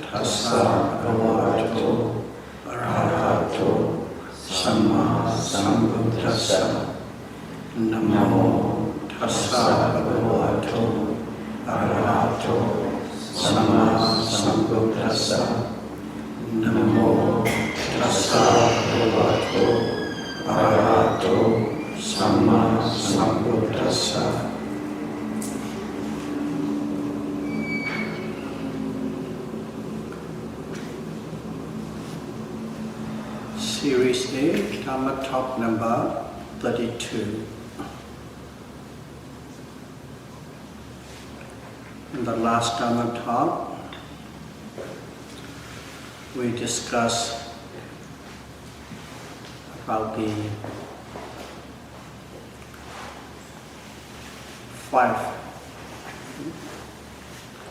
Tassa bhagavato arahato samma sambuddhassa. Namo tassa bhagavato arahato samma sambuddhassa. Namo tassa bhagavato arahato samma sambuddhassa. Series A, Dhamma talk number 32. In the last Dhamma talk, we discussed about the 5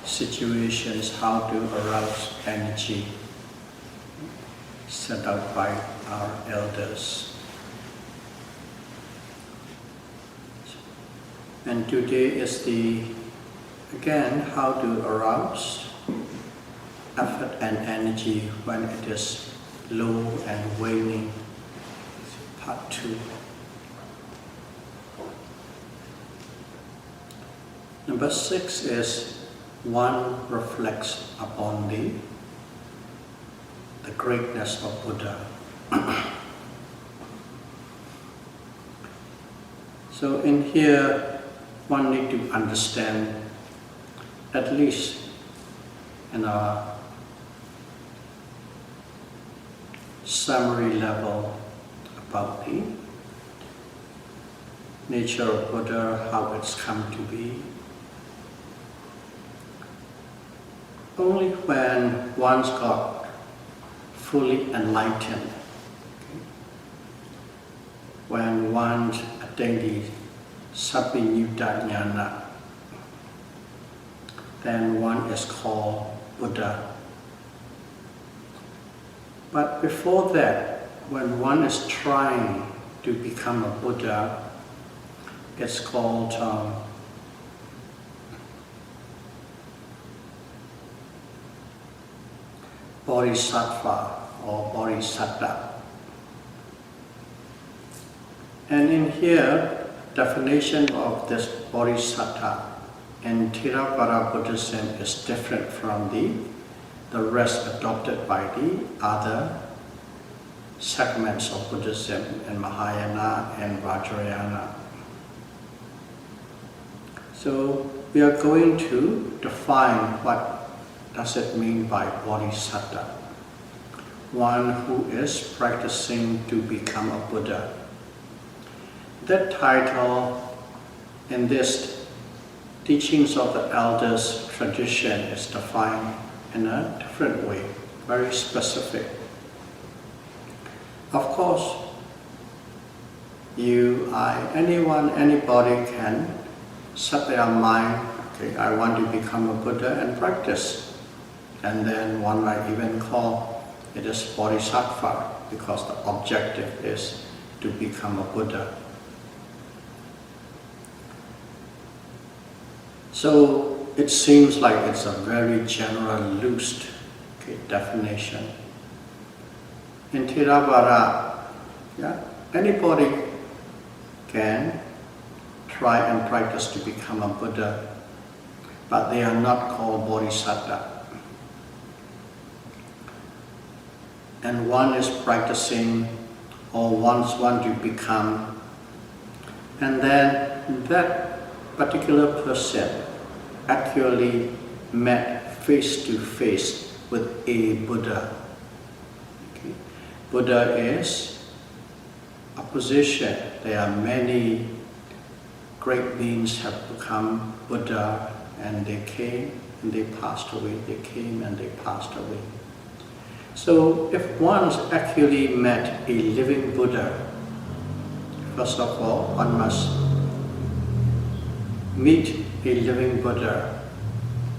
situations how to arouse energy set out by our elders. And today is again how to arouse effort and energy when it is low and waning. Part 2. Number 6 is one reflects upon the greatness of Buddha. So in here, one need to understand, at least in a summary level, about the nature of Buddha, how it's come to be. Only when one's got fully enlightened, when one attains the Sapinyutta Jnana, then one is called Buddha. But before that, when one is trying to become a Buddha, it's called Bodhisattva or Bodhisattva. And in here, definition of this Bodhisattva in Theravada Buddhism is different from the rest adopted by the other segments of Buddhism in Mahayana and Vajrayana. So we are going to define what does it mean by Bodhisattva, one who is practicing to become a Buddha. That title in this teachings of the elders tradition is defined in a different way, very specific. Of course, anybody can set their mind, okay, I want to become a Buddha and practice. And then one might even call it as Bodhisattva because the objective is to become a Buddha. So it seems like it's a very general, loose definition. In Theravada, anybody can try and practice to become a Buddha, but they are not called Bodhisattva. And one is practicing or wants one to become, and then that particular person actually met face to face with a Buddha. Okay. Buddha is a position. There are many great beings have become Buddha, and they came and they passed away, they came and they passed away. So if one's actually met a living Buddha, first of all, one must meet a living Buddha,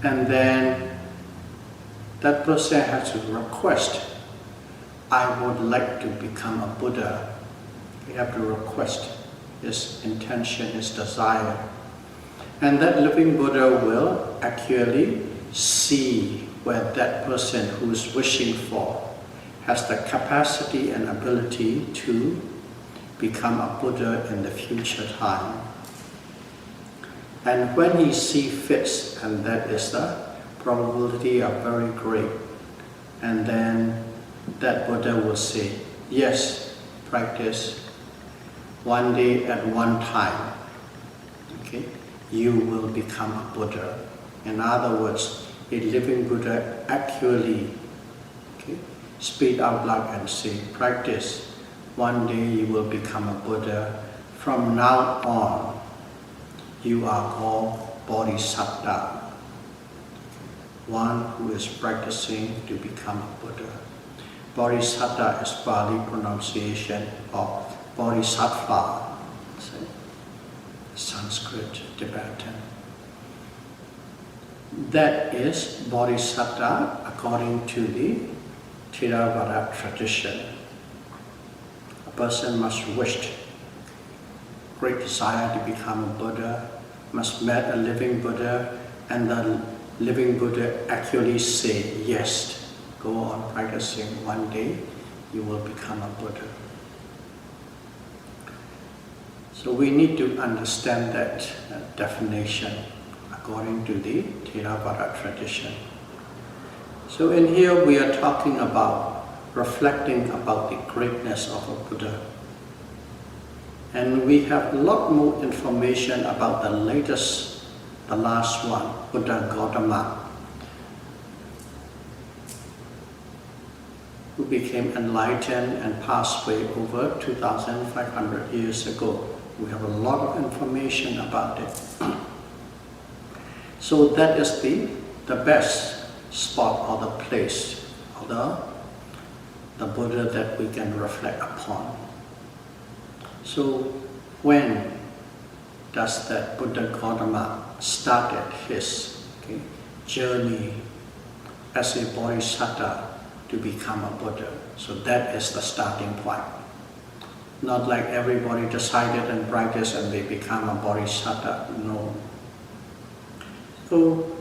and then that person has to request, I would like to become a Buddha. You have to request his intention, his desire. And that living Buddha will actually see where that person who is wishing for has the capacity and ability to become a Buddha in the future time. And when he sees fit, and that is the probability are very great, and then that Buddha will say, yes, practice one day at one time, okay, you will become a Buddha. In other words, a living Buddha actually, okay, speak out loud and say, practice, one day you will become a Buddha. From now on, you are called Bodhisattva, one who is practicing to become a Buddha. Bodhisattva is Pali pronunciation of Bodhisattva, Sanskrit, Tibetan. That is Bodhisattva according to the Theravada tradition. A person must wish, great desire to become a Buddha, must meet a living Buddha, and the living Buddha actually say, yes, go on practicing, one day you will become a Buddha. So we need to understand that definition according to the Theravada tradition. So in here we are talking about, reflecting about the greatness of a Buddha. And we have a lot more information about the latest, the last one, Buddha Gautama, who became enlightened and passed away over 2,500 years ago. We have a lot of information about it. So that is the best spot or the place of the Buddha that we can reflect upon. So when does that Buddha Gautama started his journey as a Bodhisattva to become a Buddha? So that is the starting point. Not like everybody decided and practiced and they become a Bodhisattva, no. So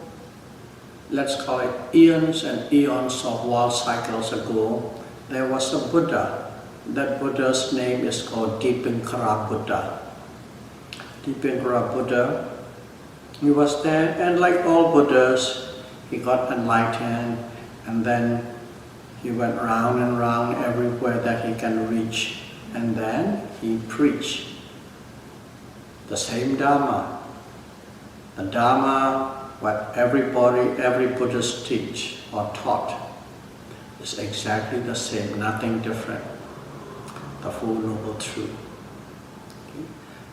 let's call it eons and eons of world cycles ago, there was a Buddha. That Buddha's name is called Deepen Buddha. Deepen Buddha, he was there, and like all Buddhas, he got enlightened, and then he went round and round everywhere that he can reach, and then he preached the same Dharma. The Dharma, what every Buddhist teach or taught, is exactly the same, nothing different. The Four Noble Truth. Okay?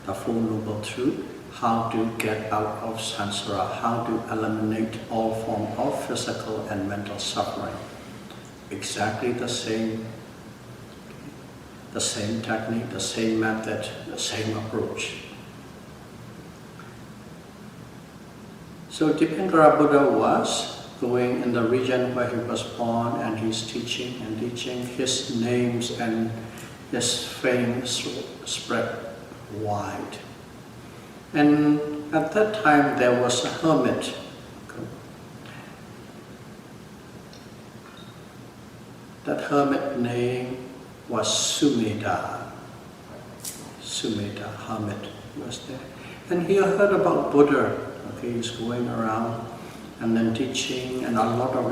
The Four Noble Truth, how to get out of samsara, how to eliminate all form of physical and mental suffering. Exactly the same technique, the same method, the same approach. So Deepen Buddha was going in the region where he was born, and he's teaching and teaching. His names and his fame spread wide. And at that time there was a hermit. That hermit name was Sumedha. Sumedha, hermit, was there. And he heard about Buddha. Okay, he's going around and then teaching, and a lot of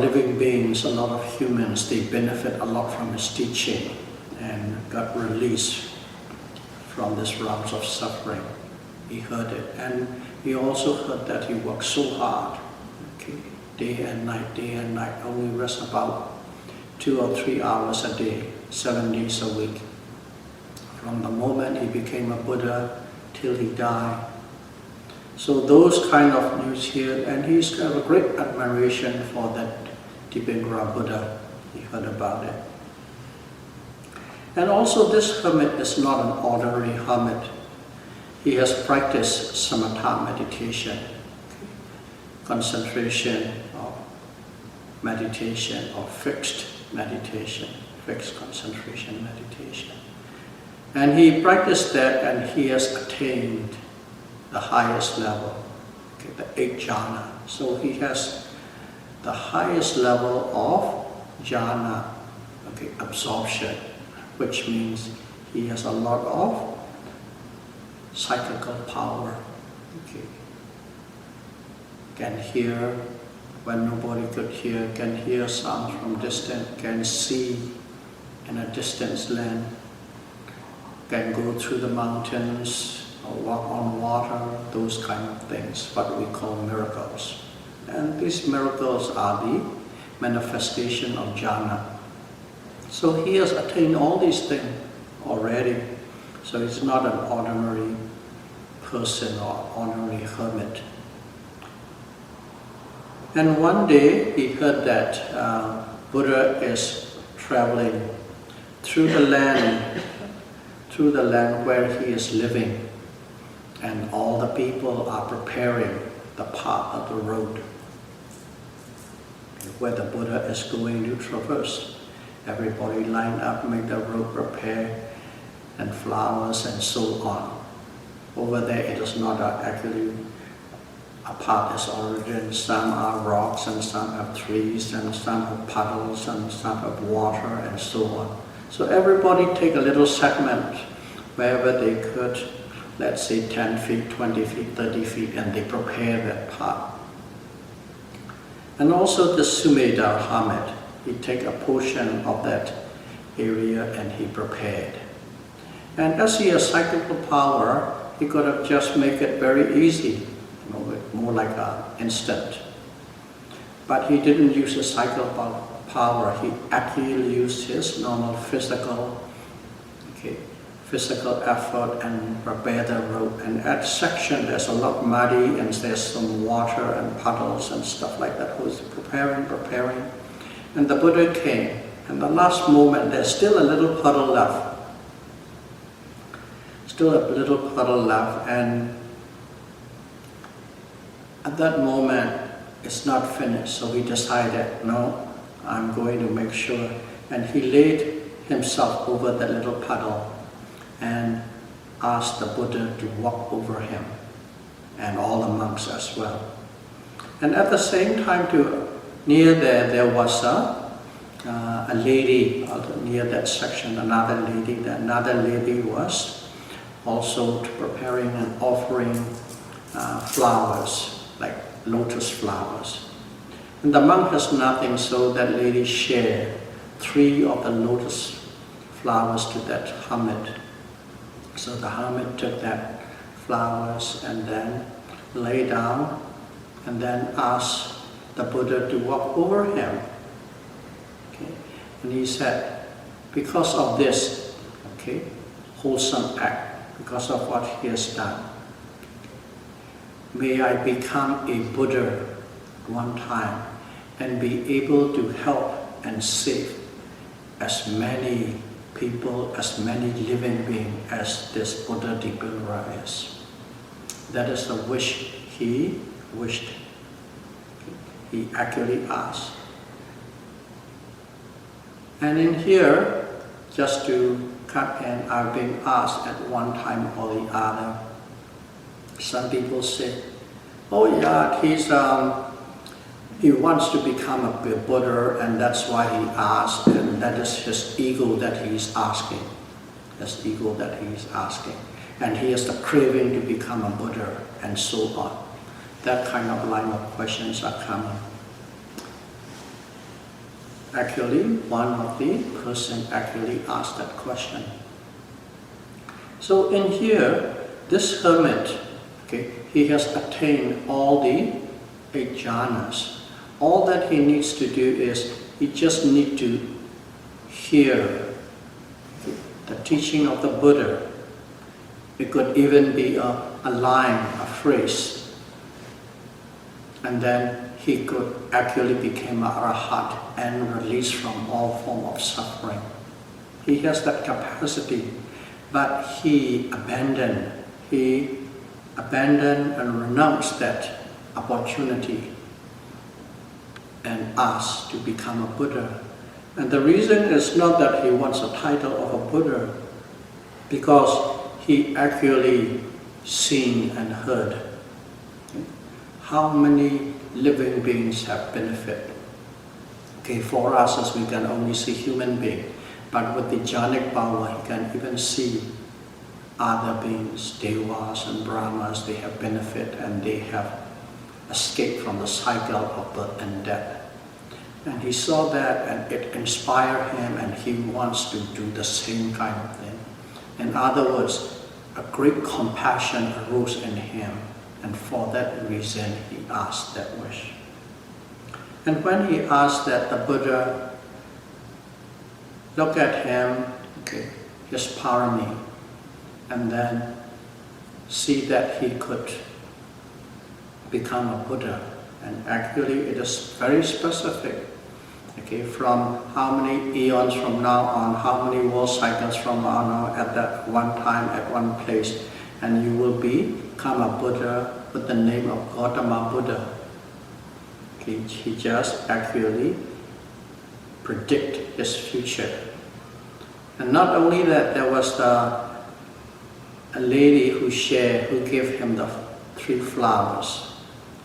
living beings, a lot of humans, they benefit a lot from his teaching and got released from this realms of suffering. He heard it, and he also heard that he worked so hard, okay, day and night, only rest about 2 or 3 hours a day, 7 days a week. From the moment he became a Buddha till he died. So those kind of news here, and he's got a great admiration for that Deepen Buddha. He heard about it. And also this hermit is not an ordinary hermit. He has practiced samatha meditation, concentration or meditation or fixed meditation, fixed concentration meditation. And he practiced that, and he has attained the highest level. okay, the 8 jhana. So he has the highest level of jhana, okay, absorption, which means he has a lot of psychical power. Okay. Can hear when nobody could hear, can hear sounds from distance, can see in a distant land, can go through the mountains or walk on water, those kind of things, what we call miracles. And these miracles are the manifestation of jhana. So he has attained all these things already. So he's not an ordinary person or ordinary hermit. And one day he heard that Buddha is traveling through the land where he is living, and all the people are preparing the path of the road where the Buddha is going to traverse. Everybody line up, make the road prepare, and flowers and so on. Over there it is not actually a path is origin. Some are rocks and some have trees and some have puddles and some have water and so on. So everybody take a little segment wherever they could, let's say 10 feet, 20 feet, 30 feet, and they prepare that path. And also the Sumedha hermit, he take a portion of that area and he prepared. And as he has psychical power, he could have just make it very easy, more like an instant. But he didn't use his psychical power, he actually used his normal physical effort and prepare the road. And at section there's a lot muddy and there's some water and puddles and stuff like that. He was preparing. And the Buddha came, and the last moment there's still a little puddle left. And at that moment it's not finished, so he decided, no, I'm going to make sure. And he laid himself over that little puddle and asked the Buddha to walk over him, and all the monks as well. And at the same time, near there was a lady near that section, another lady. That another lady was also preparing and offering flowers, like lotus flowers. And the monk has nothing, so that lady shared 3 of the lotus flowers to that hermit. So the hermit took that flowers and then lay down and then asked the Buddha to walk over him. Okay. And he said, because of this wholesome act, because of what he has done, may I become a Buddha one time and be able to help and save as many people, as many living beings as this Buddha Deepen is. That is the wish he wished. He actually asked. And in here, just to cut in, I've been asked at one time or the other. Some people say, oh yeah, he wants to become a Buddha and that's why he asked, and that is his ego that he's asking. His ego that he's asking. And he has the craving to become a Buddha and so on. That kind of line of questions are common. Actually, one of the person actually asked that question. So in here, this hermit, he has attained all the 8 jhanas. All that he needs to do is, he just needs to hear the teaching of the Buddha. It could even be a line, a phrase. And then he could actually become a arahat and release from all form of suffering. He has that capacity, but he abandoned and renounced that opportunity and asked to become a Buddha. And the reason is not that he wants a title of a Buddha, because he actually seen and heard how many living beings have benefit. Okay, for us as we can only see human beings, but with the jhanic power, he can even see other beings, devas and brahmas. They have benefit and they have escaped from the cycle of birth and death. And he saw that and it inspired him, and he wants to do the same kind of thing. In other words, a great compassion arose in him, and for that reason he asked that wish. And when he asked that, the Buddha looked at him, okay, his parami, and then see that he could become a Buddha. And actually it is very specific. Okay, from how many eons from now on, how many world cycles from now on, at that one time, at one place, and you will become a Buddha with the name of Gautama Buddha. Okay, he just actually predict his future. And not only that, there was a lady who gave him the 3 flowers.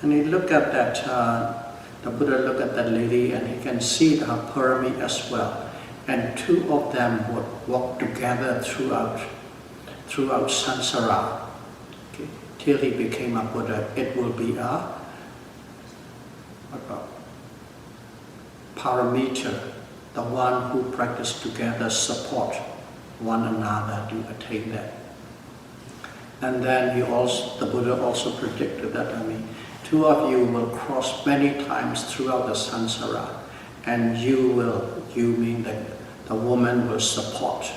And he looked at that, the Buddha looked at that lady, and he can see her parami as well. And 2 of them would walk together throughout samsara, okay, till he became a Buddha. It will be a parameter, the one who practice together support one another to attain that. And then the Buddha also predicted that, 2 of you will cross many times throughout the samsara, and you mean that the woman will support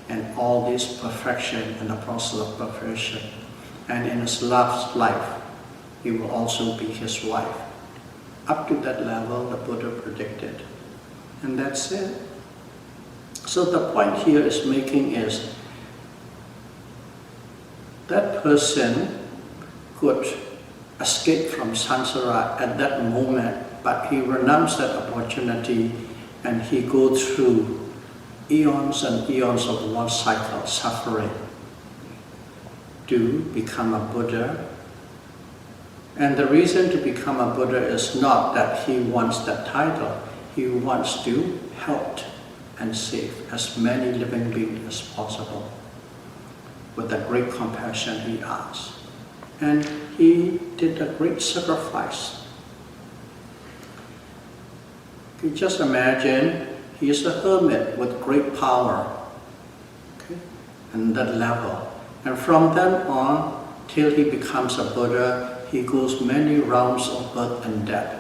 and all this perfection and the process of perfection. And in his last life, he will also be his wife. Up to that level, the Buddha predicted. And that's it. So the point here is making is that person could escape from samsara at that moment, but he renounced that opportunity and he goes through eons and eons of one cycle suffering to become a Buddha. And the reason to become a Buddha is not that he wants that title. He wants to help and save as many living beings as possible. With a great compassion he asked. And he did a great sacrifice. You just imagine he is a hermit with great power, okay, and that level. And from then on, till he becomes a Buddha, he goes many rounds of birth and death.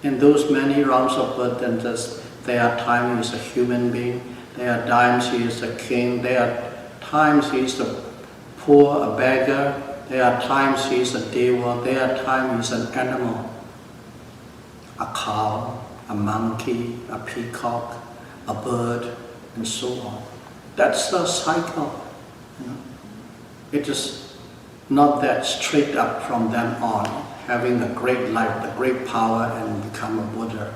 In those many rounds of birth and death, there are times he is a human being, there are times he is a king, there are times he is the poor, a beggar, there are times he is a deva, there are times he is an animal, a cow, a monkey, a peacock, a bird, and so on. That's the cycle. It is not that straight up from then on, having a great life, the great power, and become a Buddha.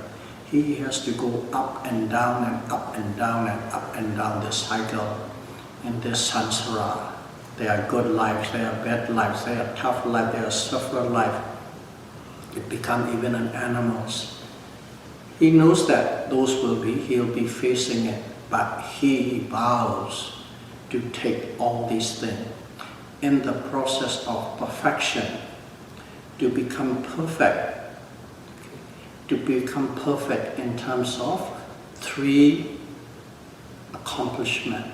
He has to go up and down and up and down and up and down this cycle in this samsara. There are good lives, there are bad lives, there are tough lives, there are suffer life. It become even an animals. He knows that he'll be facing it, but he vows to take all these things in the process of perfection, to become perfect in terms of 3 accomplishments.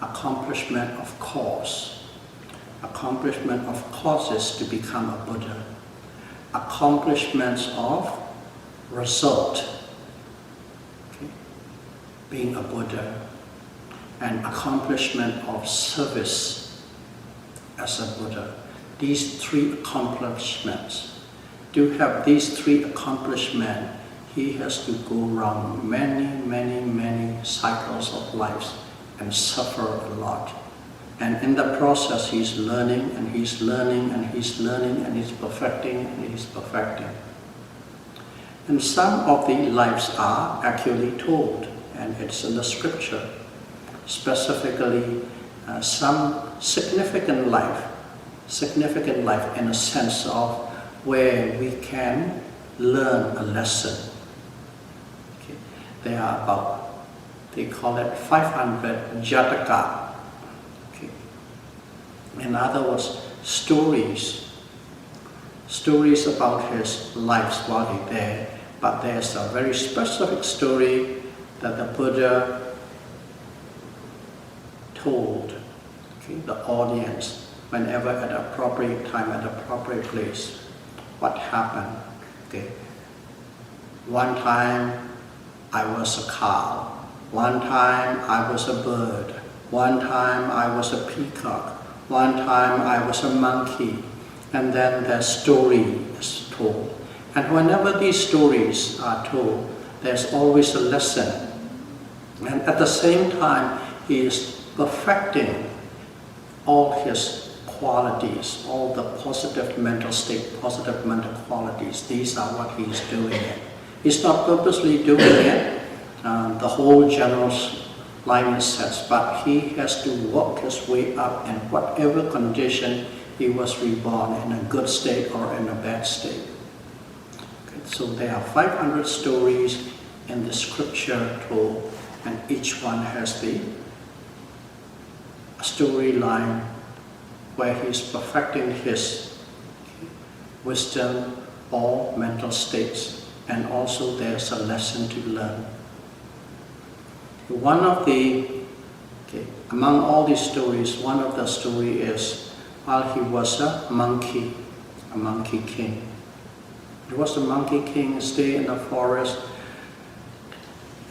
Accomplishment of cause. Accomplishment of causes to become a Buddha. Accomplishments of result, okay, being a Buddha. And accomplishment of service as a Buddha. These 3 accomplishments. To have these 3 accomplishments, he has to go around many cycles of lives and suffer a lot. And in the process, he's learning and he's learning and he's learning and he's perfecting and he's perfecting. And some of the lives are actually told, and it's in the scripture. Specifically, some significant life, significant life in a sense of where we can learn a lesson. Okay. There are about, they call it 500 jataka. Okay. In other words, stories about his life while he's there, but there's a very specific story that the Buddha told, okay, the audience whenever at appropriate time, at appropriate place, what happened. Okay. One time I was a cow, one time I was a bird, one time I was a peacock, one time I was a monkey, and then the story is told. And whenever these stories are told, there's always a lesson. And at the same time, he is perfecting all his qualities, all the positive mental state, positive mental qualities. These are what he's doing. He's not purposely doing it, the whole general line sets, but he has to work his way up in whatever condition he was reborn, in a good state or in a bad state. Okay, so there are 500 stories in the scripture told, and each one has the storyline where he's perfecting his wisdom or mental states, and also there's a lesson to learn. One of the, among all these stories, one of the story is while he was a monkey king. He was a monkey king, stay in the forest,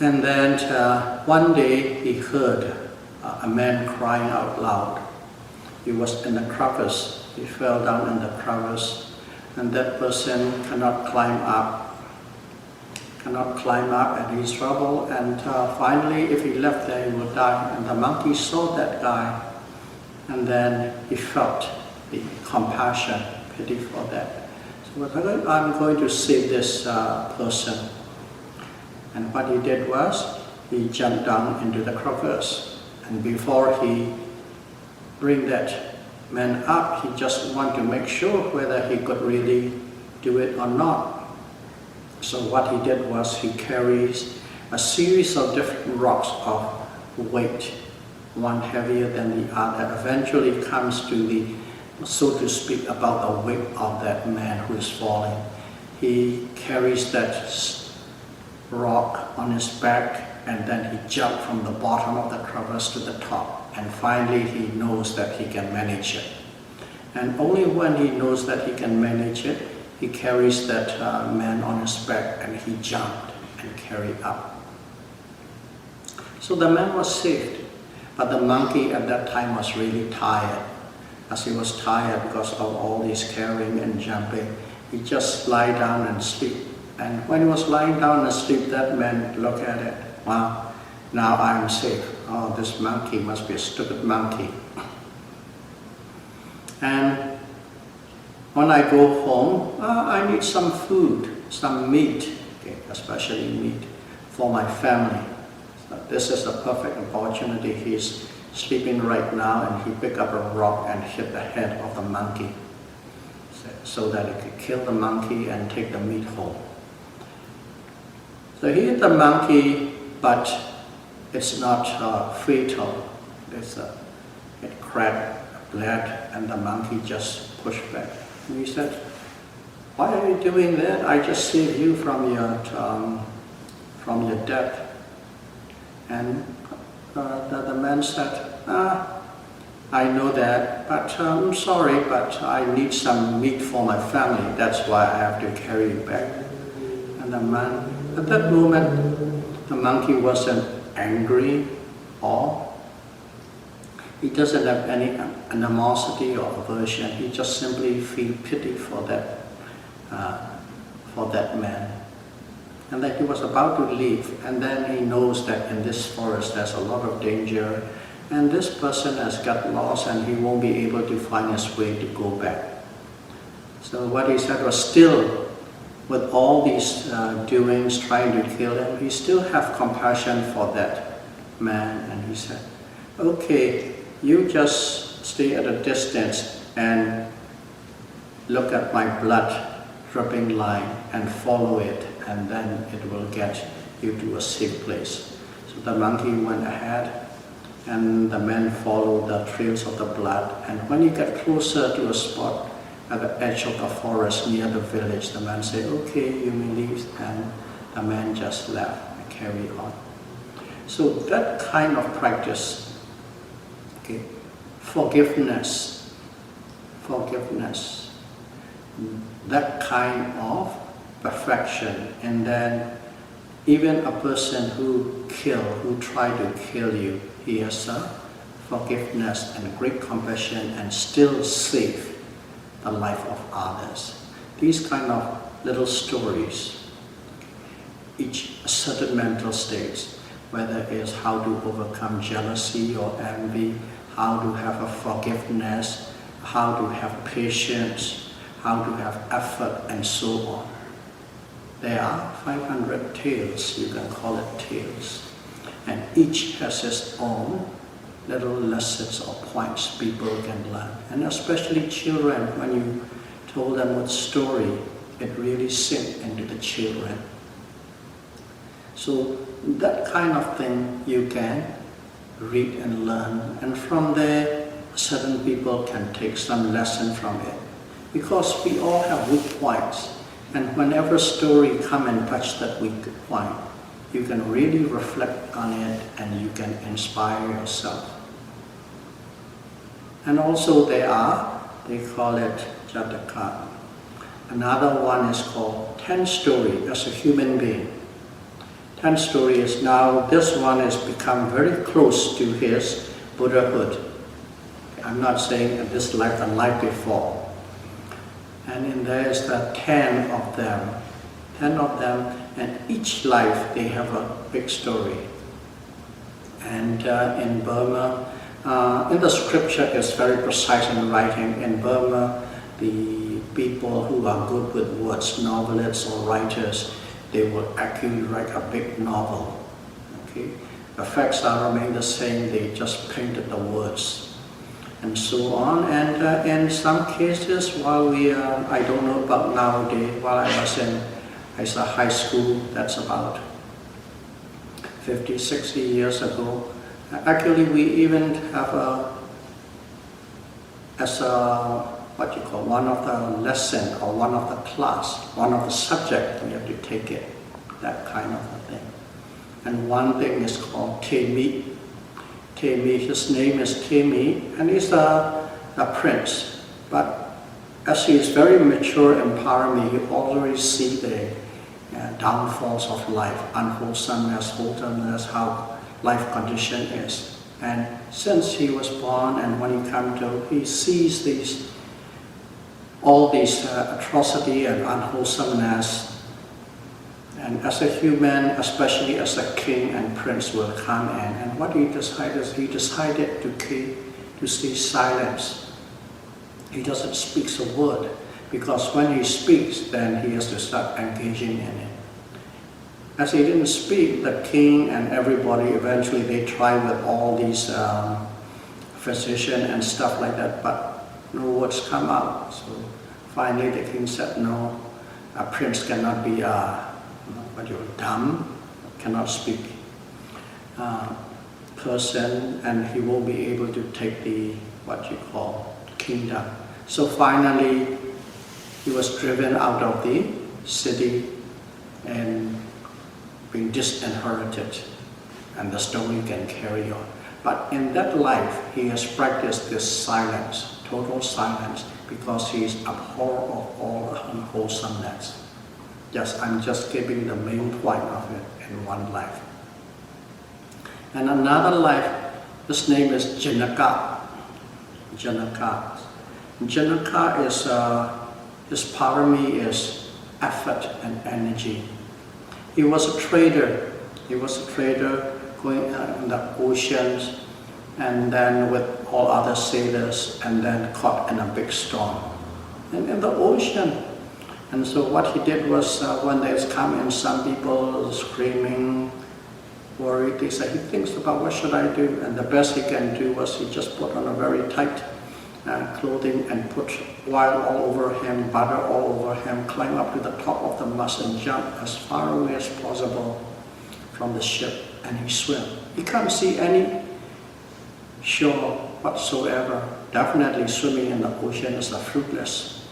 and then one day he heard a man crying out loud. He was in a crevice, he fell down in the crevice, and that person cannot climb up and he's trouble, and finally if he left there he would die. And the monkey saw that guy, and then he felt the compassion, pity for that. So I'm going to save this person. And what he did was, he jumped down into the crevice, and before he bring that man up, he just wanted to make sure whether he could really do it or not. So what he did was he carries a series of different rocks of weight, one heavier than the other, eventually comes to the, so to speak, about the weight of that man who is falling. He carries that rock on his back, and then he jumped from the bottom of the crevice to the top, and finally he knows that he can manage it. And only when he knows that he can manage it, he carries that man on his back, and he jumped and carried up. So the man was saved, but the monkey at that time was really tired. As he was tired because of all this carrying and jumping, he just lie down and sleep. And when he was lying down and sleep, that man looked at it. Wow, now I'm safe. Oh, this monkey must be a stupid monkey. And when I go home, I need some food, some meat, especially meat, for my family. So this is the perfect opportunity. He's sleeping right now, and he picked up a rock and hit the head of the monkey so that he could kill the monkey and take the meat home. So he hit the monkey, but it's not fatal. It cracked, bled, and the monkey just pushed back. And he said, "Why are you doing that? I just saved you from your death." And the man said, "I know that, but I'm sorry, but I need some meat for my family. That's why I have to carry you back." And the man, at that moment, the monkey wasn't angry, or he doesn't have any animosity or aversion. He just simply feels pity for that man. And that he was about to leave, and then he knows that in this forest there's a lot of danger, and this person has got lost and he won't be able to find his way to go back. So what he said was, still with all these doings trying to kill him, he still have compassion for that man, and he said, "Okay, you just stay at a distance and look at my blood dripping line and follow it, and then it will get you to a safe place. So the monkey went ahead, and the man followed the trails of the blood, and when you get closer to a spot at the edge of the forest near the village, the man said, okay, you may leave, and the man just left and carried on. So that kind of practice, okay, forgiveness, that kind of perfection, and then even a person who tried to kill you, he has a forgiveness and great compassion and still save the life of others. These kind of little stories, each certain mental states, whether it is how to overcome jealousy or envy, how to have a forgiveness, how to have patience, how to have effort, and so on. There are 500 tales, you can call it tales, and each has its own little lessons or points people can learn. And especially children, when you told them what story, it really sinks into the children. So that kind of thing you can read and learn, and from there certain people can take some lesson from it. Because we all have weak points, and whenever story come and touch that weak point, you can really reflect on it and you can inspire yourself. And also they call it Jataka. Another one is called 10 story as a human being. 10 story is now, this one has become very close to his Buddhahood. I'm not saying this life, the life before. And in there is the 10 of them, and each life they have a big story. And in Burma, in the scripture is very precise in writing. In Burma, the people who are good with words, novelists or writers, they will actually write a big novel. Okay? The facts are remain the same, they just painted the words and so on. And in some cases, while I don't know about nowadays, while I was in high school, that's about 50, 60 years ago, actually we even have one of the lesson or one of the class, one of the subject, we have to take it, that kind of a thing. And one thing is called Temi. Temi, his name is Temi, and he's a prince. But as he is very mature in parami, you already see the downfalls of life, unwholesomeness, wholesomeness, how life condition is. And since he was born, and when he sees all these atrocity and unwholesomeness, and as a human, especially as a king and prince, will come in. And what he decided to stay silence. He doesn't speak a word, because when he speaks, then he has to start engaging in it. As he didn't speak, the king and everybody, eventually they tried with all these physician and stuff like that, but no words come out. So finally the king said, no, a prince cannot be dumb, cannot speak person, and he won't be able to take the kingdom. So finally he was driven out of the city and being disinherited, and the story can carry on. But in that life he has practiced this silence, total silence, because he is abhorrent of all unwholesomeness. I'm just giving the main point of it in one life. And another life, his name is Janaka. Janaka is, his parami is effort and energy. He was a trader. Going in the oceans, and then with all other sailors, and then caught in a big storm. And in the ocean. And so what he did was, when there's come in some people screaming, worried, he thinks about what should I do, and the best he can do was he just put on a very tight clothing and put oil all over him, butter all over him, climb up to the top of the mast and jump as far away as possible from the ship, and he swam. He can't see any shore whatsoever. Definitely swimming in the ocean is fruitless.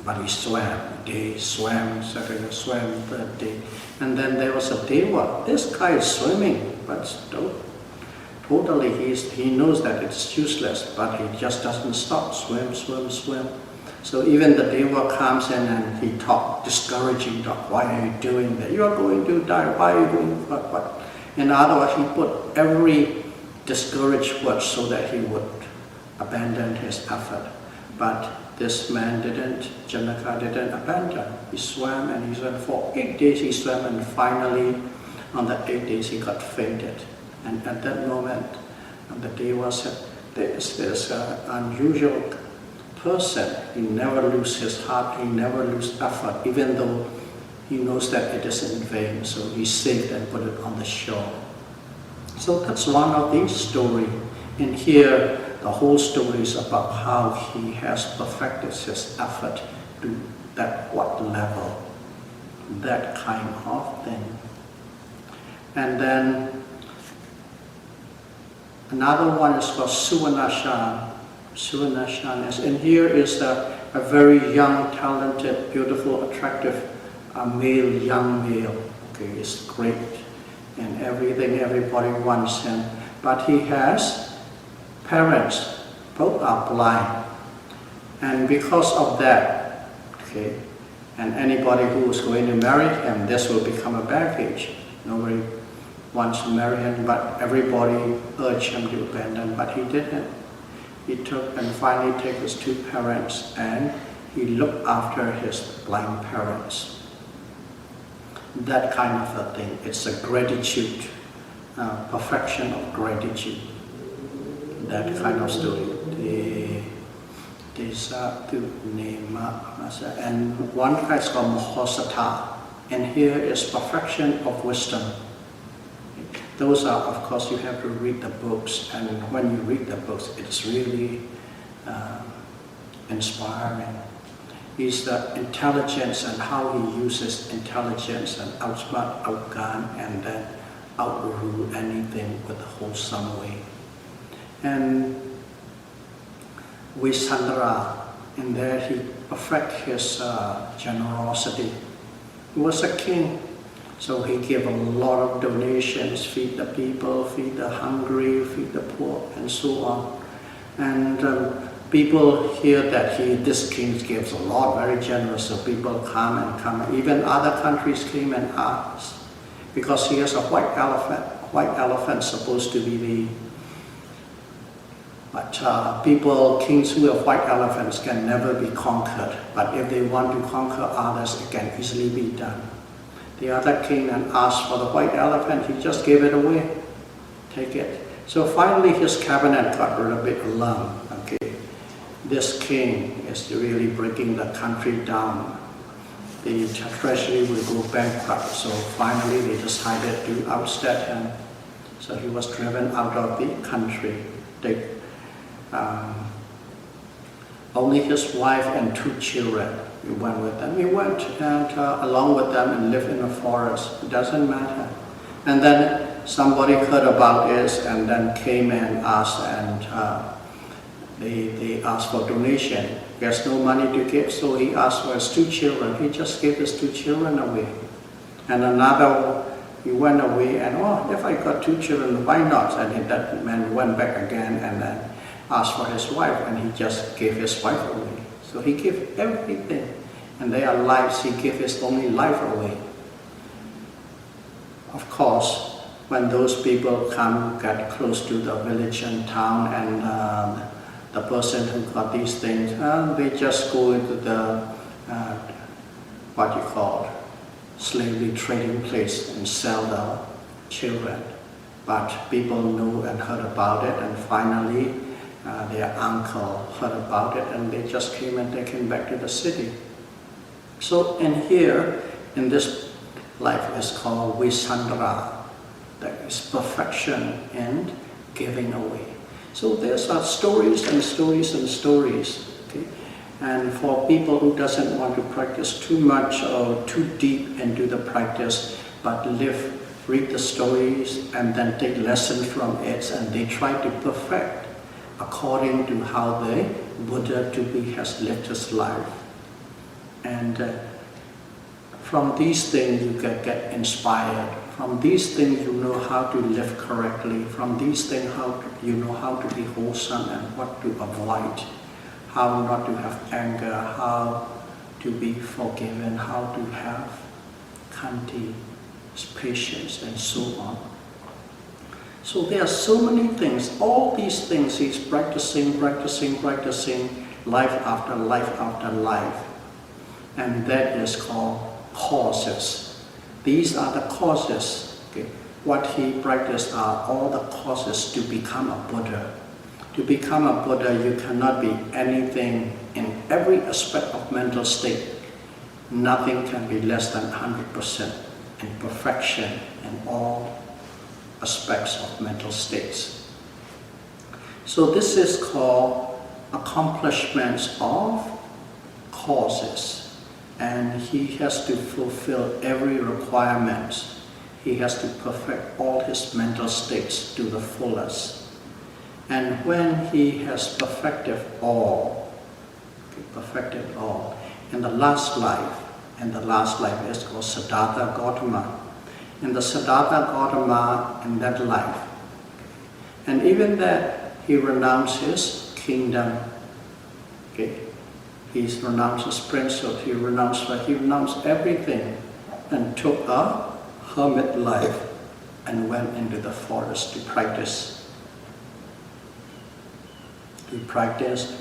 But he swam, day swam, second swam, third day. And then there was a deva. This guy is swimming, but still, totally he knows that it's useless, but he just doesn't stop, swim, swim, swim. So even the deva comes in and he talks, discouraging, why are you doing that? You are going to die, why are you doing what? In other words, he put every discouraged word so that he would abandon his effort. But this man didn't, Janaka didn't abandon. He swam and he swam for 8 days. He swam, and finally on the 8 days he got fainted. And at that moment the Deva said, there's an unusual person. He never loses his heart, he never loses effort, even though he knows that it is in vain. So he saved and put it on the shore. So that's one of these stories. And here the whole story is about how he has perfected his effort to that what level, that kind of thing. And then another one is called Suvanashan. Suvanashan is, and here is a very young, talented, beautiful, attractive male, young male. Okay, he's great and everything, everybody wants him. But he has parents, both are blind. And because of that, okay, and anybody who is going to marry him, this will become a baggage. Nobody wants to marry him, but everybody urged him to abandon, but he didn't. He took and finally took his two parents and he looked after his blind parents. That kind of a thing. It's a gratitude, perfection of gratitude. That kind of story. And one guy is called Mahosatha, and here is perfection of wisdom. Those are, of course, you have to read the books, and when you read the books, it's really inspiring. Is the intelligence and how he uses intelligence and outsmart, outgun, and then outrule anything with a wholesome way. And Visandra, in there he perfect his generosity. He was a king, so he gave a lot of donations, feed the people, feed the hungry, feed the poor, and so on. And people hear that this king gives a lot, very generous, so people come and come. Even other countries came and asked, because he has a white elephant. White elephant supposed to be the, but kings who have white elephants can never be conquered. But if they want to conquer others, it can easily be done. The other king and asked for the white elephant, he just gave it away. Take it. So finally his cabinet got a little bit alarmed. Okay, this king is really breaking the country down. The treasury will go bankrupt. So finally they decided to ousted him. So he was driven out of the country. Only his wife and two children went with them. He went and along with them and lived in a forest. It doesn't matter. And then somebody heard about this and then came and asked, and they asked for donation. There's no money to give, so he asked for his two children. He just gave his two children away. And another, he went away and, oh, if I got two children, why not? And that man went back again and then asked for his wife, and he just gave his wife away. So he gave everything, and their lives, he gave his only life away. Of course, when those people get close to the village and town, and the person who got these things, they just go into the, what you call, slavery trading place and sell the children. But people knew and heard about it, and finally their uncle heard about it, and they just came and taken back to the city. So in here, in this life is called Visandra, that is perfection in giving away. So there's stories and stories and stories. Okay? And for people who doesn't want to practice too much or too deep into the practice, but read the stories and then take lessons from it, and they try to perfect according to how the Buddha to be has lived his life. And from these things you can get inspired. From these things you know how to live correctly. From these things you know how to be wholesome and what to avoid. How not to have anger, how to be forgiven, how to have khanti, patience, and so on. So there are so many things. All these things he's practicing, life after life after life. And that is called causes. These are the causes. Okay? What he practiced are all the causes to become a Buddha. To become a Buddha, you cannot be anything in every aspect of mental state. Nothing can be less than 100% in perfection in all aspects of mental states. So this is called accomplishments of causes. And he has to fulfill every requirement. He has to perfect all his mental states to the fullest. And when he has perfected all, in the last life, and the last life is called Siddhartha Gautama. In the Siddhartha Gautama, in that life, and even that, he renounced his kingdom. Okay? He renounced his princess, he renounced everything, and took a hermit life and went into the forest to practice. He practiced,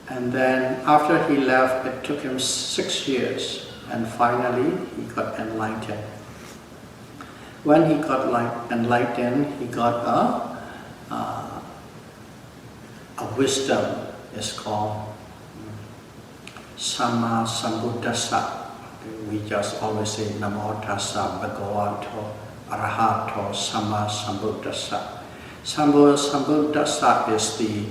and then after he left, it took him 6 years, and finally he got enlightened. When he got enlightened, he got a wisdom. It's called Samma Sambuddhassa. We just always say Namo Tassa Bhagavato Arahato Samma Sambuddhassa. Sambuddhassa is the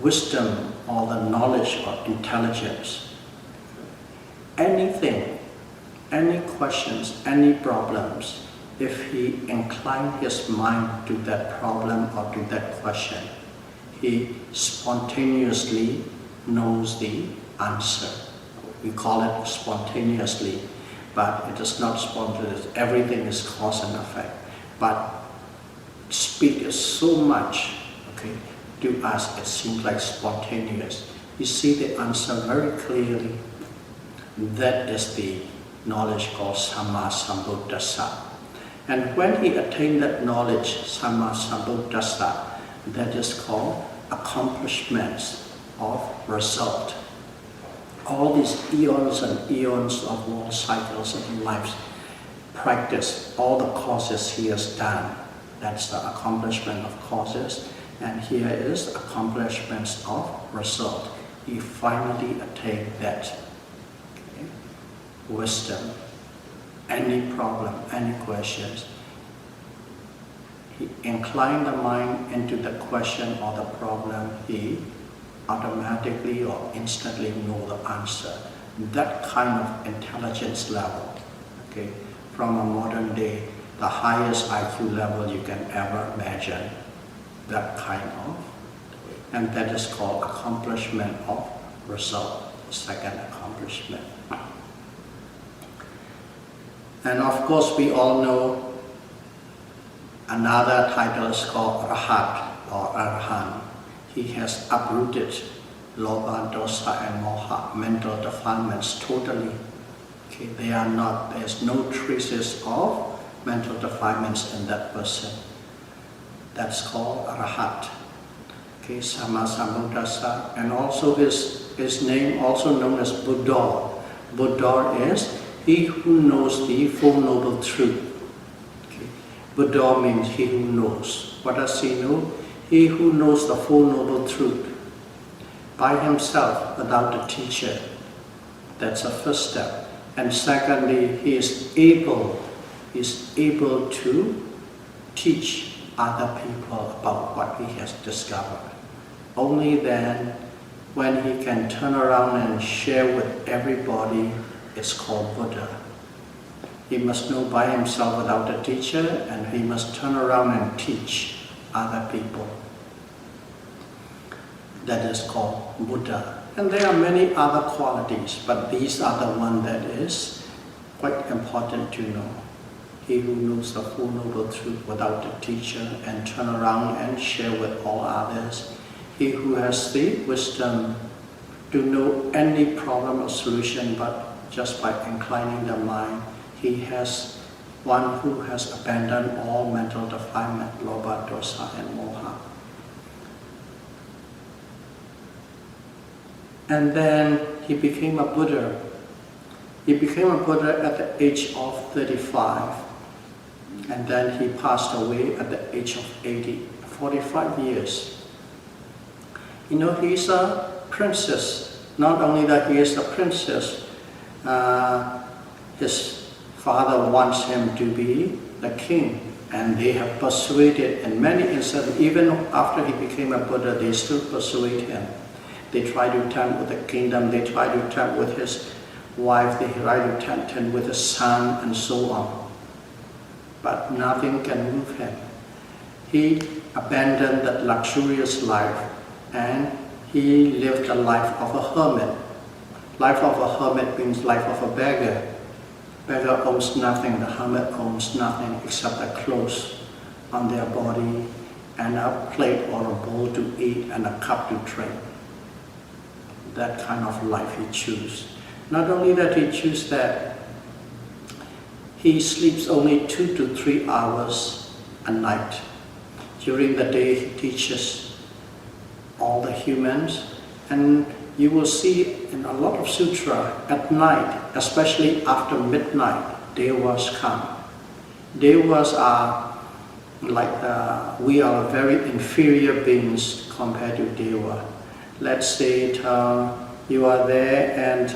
wisdom or the knowledge or intelligence. Anything, any questions, any problems, if he inclines his mind to that problem or to that question, he spontaneously knows the answer. We call it spontaneously, but it is not spontaneous. Everything is cause and effect. But speed is so much, okay, to us it seems like spontaneous. You see the answer very clearly. That is the knowledge called Samma Sambuddhassa. And when he attained that knowledge, Samma Sambuddhassa, that is called accomplishments of result. All these eons and eons of world cycles and lives practice, all the causes he has done. That's the accomplishment of causes. And here is accomplishments of result. He finally attained that. Okay? Wisdom. Any problem, any questions. He inclined the mind into the question or the problem, he automatically or instantly know the answer. That kind of intelligence level, okay, from a modern day, the highest IQ level you can ever imagine, that kind of, and that is called accomplishment of result, the second accomplishment. And of course we all know another title is called Rahat or Arhan. He has uprooted Lobha, Dosa and Moha, mental defilements totally. Okay, there's no traces of mental defilements in that person. That's called Arahat. Okay, Samma Sambuddhassa. And also his name also known as Buddha. Buddha is he who knows the Four Noble Truth. Okay. Buddha means he who knows. What does he know? He who knows the Four Noble Truth by himself without a teacher. That's the first step. And secondly, he is able to teach other people about what he has discovered. Only then, when he can turn around and share with everybody, it's called Buddha. He must know by himself without a teacher, and he must turn around and teach other people. That is called Buddha. And there are many other qualities, but these are the one that is quite important to know. He who knows the full noble truth without a teacher and turn around and share with all others. He who has the wisdom to know any problem or solution, but just by inclining the mind, he has one who has abandoned all mental defilement, lobha, dosa, and moha. And then he became a Buddha. He became a Buddha at the age of 35. And then he passed away at the age of 80, 45 years. You know, he's a princess. Not only that he is a princess, his father wants him to be the king. And they have persuaded, in many instances, even after he became a Buddha, they still persuade him. They try to tempt with the kingdom, they try to tempt with his wife, they try to tempt him with his son, and so on. But nothing can move him. He abandoned that luxurious life and he lived a life of a hermit. Life of a hermit means life of a beggar. Beggar owns nothing, the hermit owns nothing except the clothes on their body and a plate or a bowl to eat and a cup to drink. That kind of life he chose. Not only that he chose that, he sleeps only 2 to 3 hours a night. During the day he teaches all the humans, and you will see in a lot of sutra at night, especially after midnight, devas come. Devas are like, we are very inferior beings compared to deva. Let's say you are there and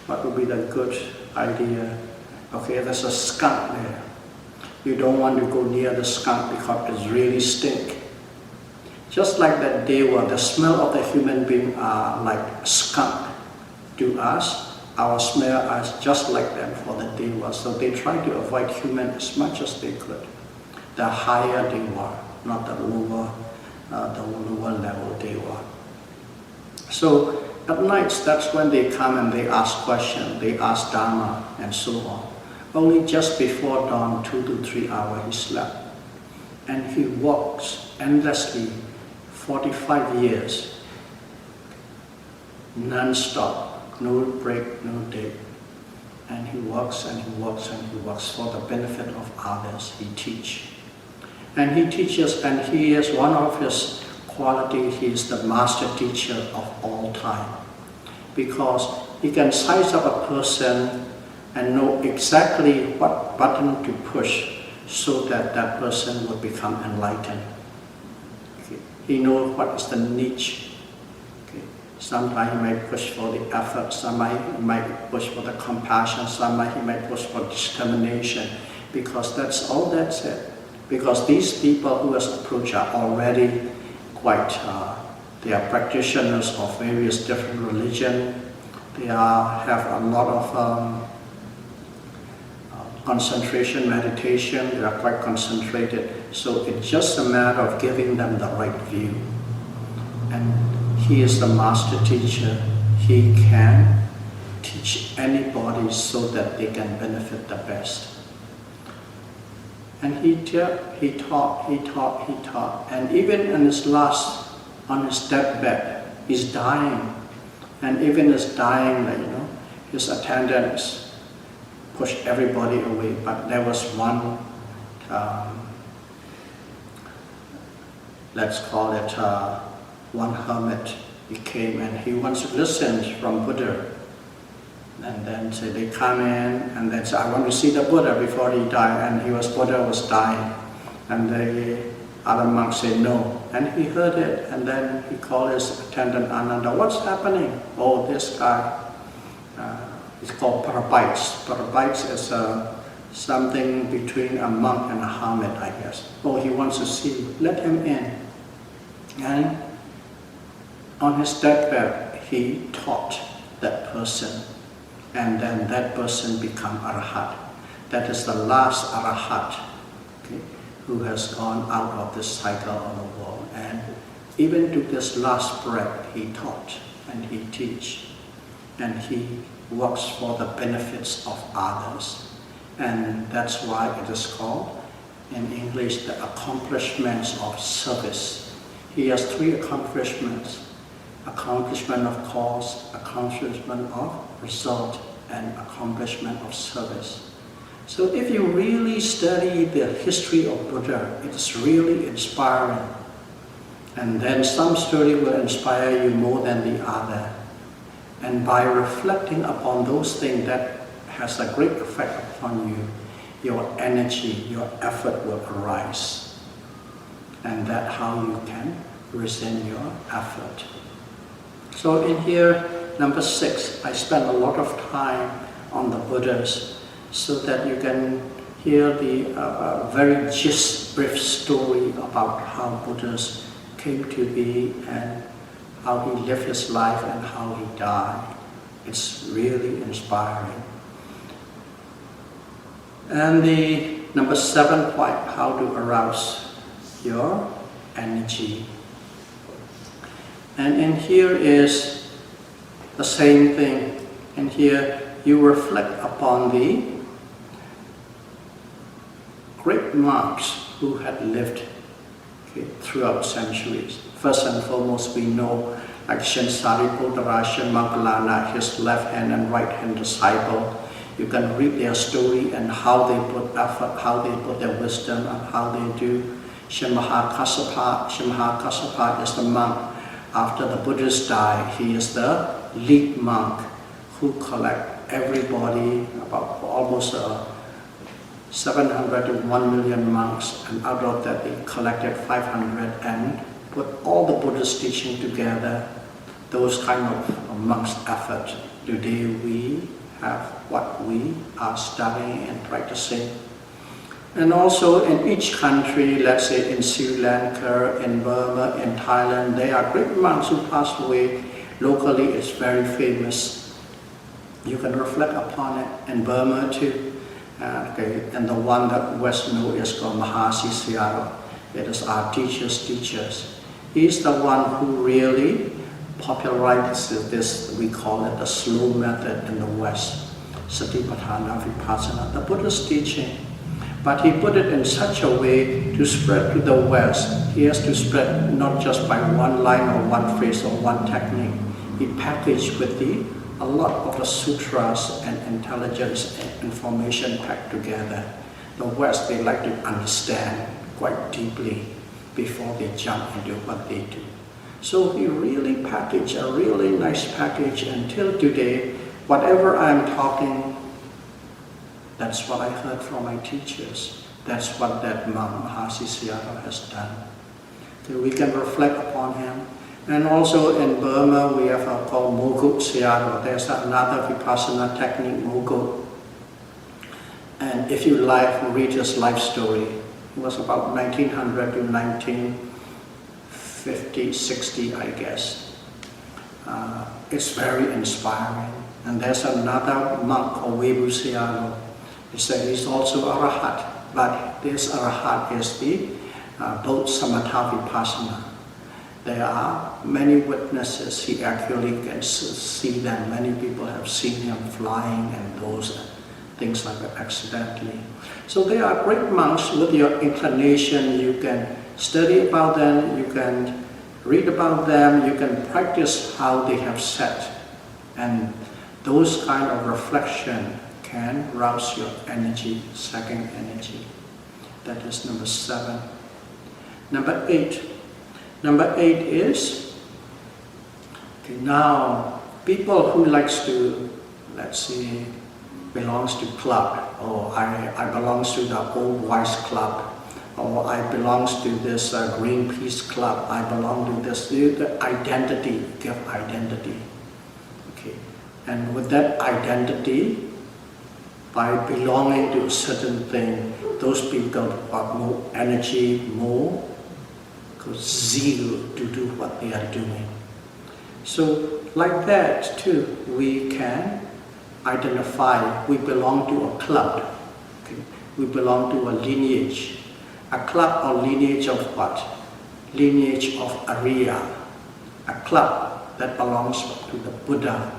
what would be the good idea? Okay, there's a skunk there. You don't want to go near the skunk because it's really stink. Just like that deva, the smell of the human being are like skunk to us. Our smell is just like them for the deva. So they try to avoid human as much as they could. The higher deva, not the lower level deva. So at nights, that's when they come and they ask questions, they ask Dharma and so on. Only just before dawn, 2 to 3 hours he slept. And he walks endlessly, 45 years, non-stop, no break, no day. And he walks and he walks and he walks for the benefit of others. He teaches. And he teaches, and he is one of his qualities, he is the master teacher of all time. Because he can size up a person and know exactly what button to push so that that person will become enlightened. Okay. He knows what is the niche. Okay. Sometimes he might push for the effort, sometimes he might push for the compassion, sometimes he might push for determination, because that's all that's it. Because these people who has approached are already quite, they are practitioners of various different religions. They have a lot of concentration, meditation, they are quite concentrated. So it's just a matter of giving them the right view. And he is the master teacher. He can teach anybody so that they can benefit the best. And he taught, and even in his last, on his deathbed, he's dying. And even his dying, his attendants pushed everybody away. But there was one, let's call it one hermit. He came and he wants to listen from Buddha. And then so they come in and then say, I want to see the Buddha before he died. And Buddha was dying. And the other monks said no. And he heard it, and then he called his attendant Ananda, what's happening? Oh, this guy, he's called Parabites. Parabites is something between a monk and a hermit, I guess. Oh, he wants to see you. Let him in. And on his deathbed, he taught that person. And then that person become Arahat. That is the last Arahat, okay, who has gone out of this cycle of the world. And even to this last breath, he taught and he teach. And he works for the benefits of others. And that's why it is called, in English, the accomplishments of service. He has 3 accomplishments. Accomplishment of cause, accomplishment of result, and accomplishment of service. So if you really study the history of Buddha, it is really inspiring. And then some story will inspire you more than the other. And by reflecting upon those things that has a great effect upon you, your energy, your effort will arise. And that's how you can resent your effort. So in here, number 6, I spent a lot of time on the Buddhas so that you can hear the very brief story about how Buddhas came to be and how he lived his life and how he died. It's really inspiring. And the number 7 point, how to arouse your energy. And in here is the same thing. And here you reflect upon the great monks who had lived, okay, throughout centuries. First and foremost, we know like Shin Sariputta, Shin Moggallana, his left hand and right hand disciple. You can read their story and how they put effort, how they put their wisdom, and how they do. Shin Mahakassapa is the monk. After the Buddhas died, he is the lead monk who collect everybody, about almost 700 to 1 million monks, and out of that they collected 500 and put all the Buddhist teaching together. Those kind of monks' effort. Today we have what we are studying and practicing. And also in each country, let's say in Sri Lanka, in Burma, in Thailand, there are great monks who passed away. Locally it's very famous. You can reflect upon it. In Burma too. Okay. And the one that West know is called Mahasi Sayadaw. It is our teachers. He's the one who really popularized this, we call it the slow method in the West. Satipatthana, Vipassana, the Buddhist teaching. But he put it in such a way to spread to the West. He has to spread not just by one line or one phrase or one technique. He packaged with a lot of the sutras and intelligence and information packed together. The West, they like to understand quite deeply before they jump into what they do. So he really packaged a really nice package until today. Whatever I'm talking, that's what I heard from my teachers. That's what that monk Mahasi Sayadaw has done. So we can reflect upon him. And also in Burma, we have called Mogut Sayadaw. There's another Vipassana technique, Mogut. And if you like, read his life story. It was about 1900 to 1950, 60, I guess. It's very inspiring. And there's another monk called Webu Sayadaw. He said he's also Arahat, but this Arahat is the both Samatha Vipassana. There are many witnesses. He actually can see them. Many people have seen him flying and those things like that accidentally. So they are great monks. With your inclination, you can study about them, you can read about them, you can practice how they have said. And those kind of reflection can rouse your energy, second energy. That is number 7. Number 8. Number 8 is, okay, now people who likes to, let's see, belongs to club, or I belongs to the Old Wise Club, or I belongs to this Greenpeace Club, I belong to this, the identity, give identity. Okay. And with that identity, by belonging to a certain thing, those people got more energy, more zeal to do what they are doing. So like that too, we can identify we belong to a club. Okay? We belong to a lineage. A club or lineage of what? Lineage of Arya. A club that belongs to the Buddha.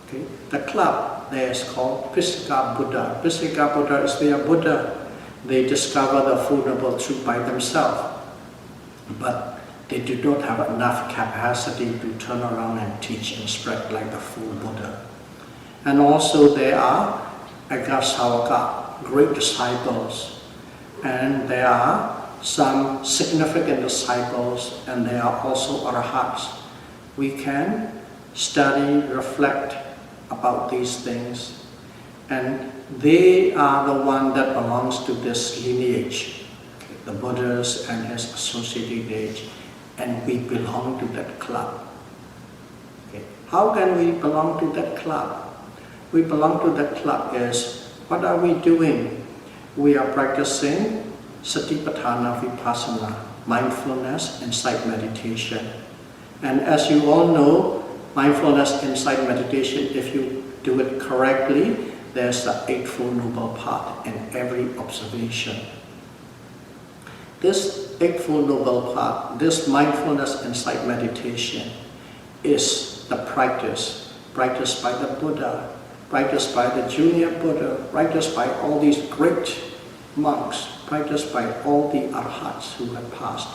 Okay? The club there is called Pisgah Buddha. Pisgah Buddha is their Buddha. They discover the Four Noble Truths by themselves. But they do not have enough capacity to turn around and teach and spread like the full Buddha. And also there are Agasavaka, great disciples. And there are some significant disciples, and there are also arahats. We can study, reflect about these things, and they are the one that belongs to this lineage, okay, the Buddhas and his associated age, and we belong to that club. Okay. How can we belong to that club? We belong to that club is, what are we doing? We are practicing Satipatthana, Vipassana, mindfulness, insight meditation. And as you all know, mindfulness, insight meditation, if you do it correctly, there's the Eightfold Noble Path in every observation. This Eightfold Noble Path, this mindfulness, insight meditation is the practice by the Buddha, practiced by the junior Buddha, practiced by all these great monks, practiced by all the arhats who have passed.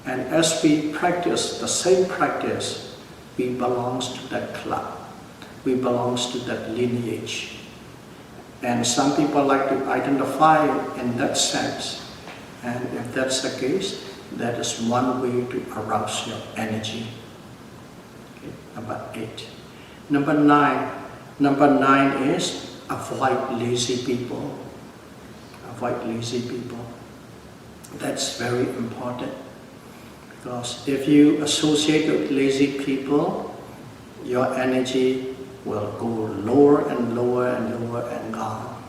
And as we practice the same practice, we belong to that club. We belong to that lineage. And some people like to identify in that sense. And if that's the case, that is one way to arouse your energy. Okay, number 8. Number 9. Number 9 is avoid lazy people. Avoid lazy people. That's very important. Because if you associate with lazy people, your energy will go lower and lower and lower and gone.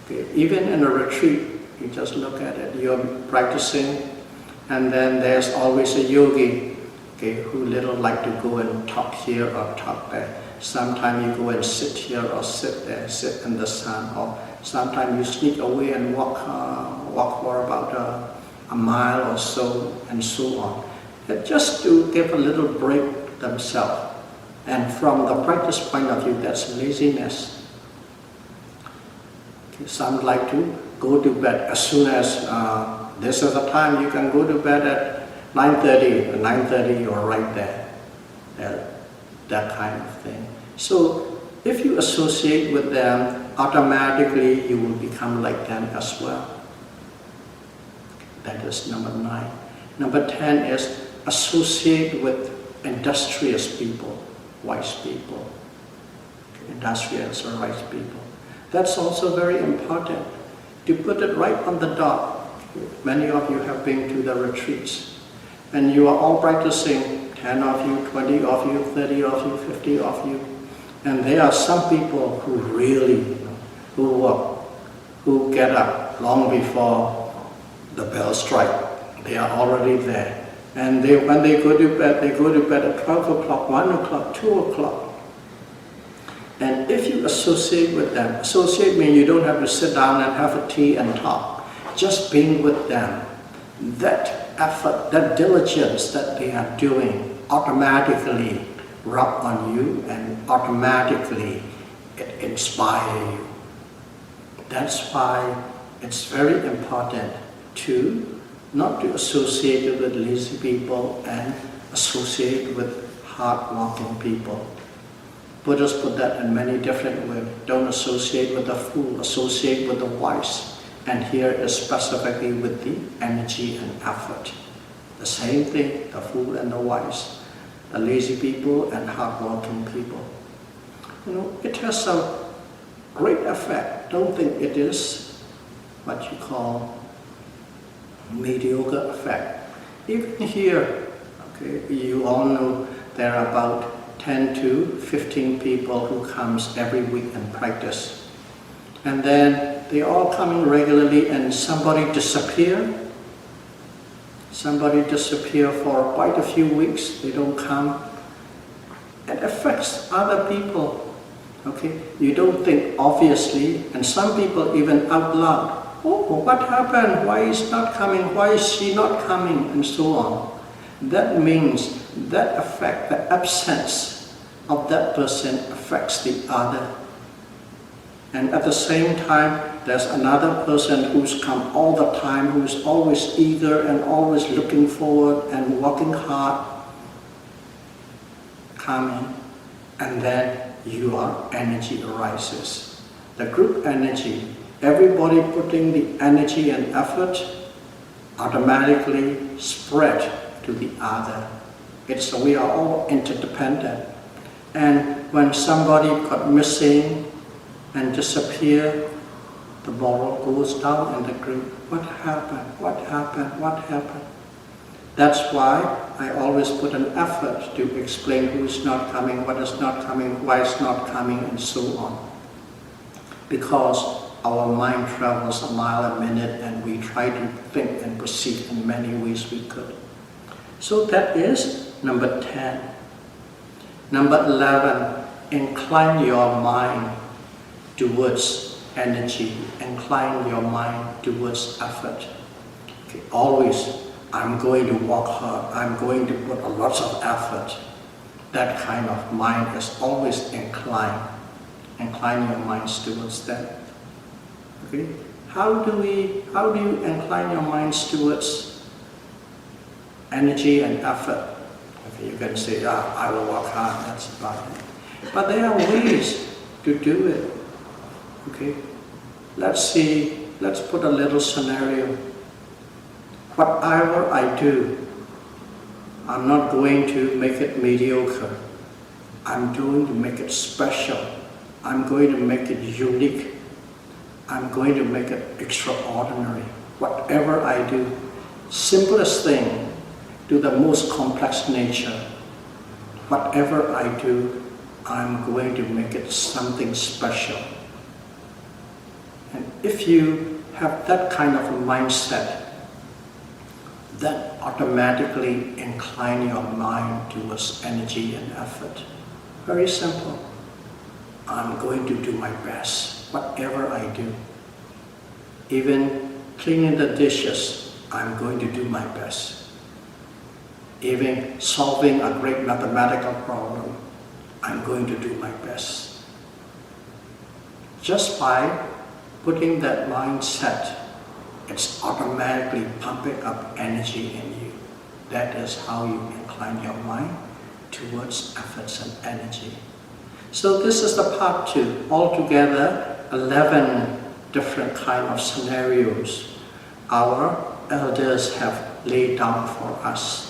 Okay. Even in a retreat, you just look at it, you're practicing, and then there's always a yogi, okay, who little like to go and talk here or talk there. Sometimes you go and sit here or sit there, sit in the sun, or sometimes you sneak away and walk for about a mile or so, and so on. Just to give a little break themselves. And from the practice point of view, that's laziness. Okay, some like to go to bed as soon as this is the time you can go to bed at 9:30. At 9:30 you're right there. That kind of thing. So if you associate with them, automatically you will become like them as well. That is number 9. Number 10 is associate with industrious people, wise people. Industrious or wise people. That's also very important. To put it right on the dot, many of you have been to the retreats, and you are all practicing, 10 of you, 20 of you, 30 of you, 50 of you, and there are some people who really, who get up long before the bell strike. They are already there. And when they go to bed at 12 o'clock, 1 o'clock, 2 o'clock. And if you associate with them, associate means you don't have to sit down and have a tea and talk. Just being with them, that effort, that diligence that they are doing automatically rub on you, and automatically it inspires you. That's why it's very important to not to associate with lazy people and associate with hard-working people. Buddhists put that in many different ways. Don't associate with the fool, associate with the wise. And here is specifically with the energy and effort. The same thing, the fool and the wise. The lazy people and hard-working people. It has some great effect. Don't think it is what you call mediocre effect. Even here, okay, you all know there are about 10 to 15 people who comes every week and practice. And then they all coming regularly and somebody disappear for quite a few weeks, they don't come. It affects other people. Okay? You don't think obviously, and some people even out loud, oh, what happened? Why is not coming? Why is she not coming? And so on. That means that effect, the absence of that person affects the other. And at the same time, there's another person who's come all the time, who's always eager and always looking forward and working hard, coming, and then your energy arises. The group energy, everybody putting the energy and effort automatically spread to the other. We are all interdependent. And when somebody got missing and disappear, the moral goes down in the group. What happened? What happened? What happened? That's why I always put an effort to explain who's not coming, what is not coming, why it's not coming, and so on. Because our mind travels a mile a minute and we try to think and perceive in many ways we could. So that is number 10. Number 11, incline your mind towards energy, incline your mind towards effort. Okay, always, I'm going to work hard, I'm going to put a lot of effort. That kind of mind is always inclined. Incline your minds towards that. Okay? How do you incline your minds towards energy and effort? Okay, you can say, I will work hard, that's about it. But there are ways to do it. Okay? Let's put a little scenario. Whatever I do, I'm not going to make it mediocre. I'm going to make it special. I'm going to make it unique. I'm going to make it extraordinary. Whatever I do, simplest thing to the most complex nature, whatever I do, I'm going to make it something special. And if you have that kind of a mindset, that automatically incline your mind towards energy and effort. Very simple. I'm going to do my best, whatever I do. Even cleaning the dishes, I'm going to do my best. Even solving a great mathematical problem, I'm going to do my best. Just by putting that mindset, it's automatically pumping up energy in you. That is how you incline your mind towards efforts and energy. So this is the part 2. Altogether, 11 different kind of scenarios our elders have laid down for us.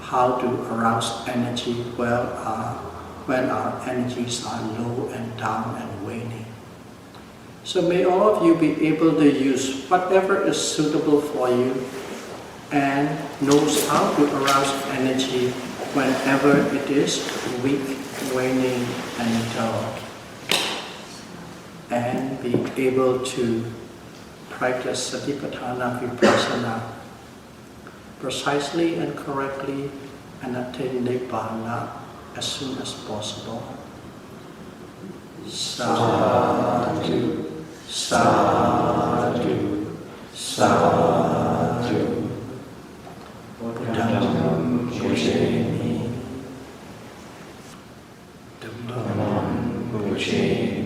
How to arouse energy when our energies are low and down and waning. So may all of you be able to use whatever is suitable for you and knows how to arouse energy whenever it is weak, waning, and dull. And be able to practice Satipatthana Vipassana precisely and correctly and attain Nibbana as soon as possible. Sadhu. Sadhu, sadhu, Buddham Pusheni, Dhammam Pusheni.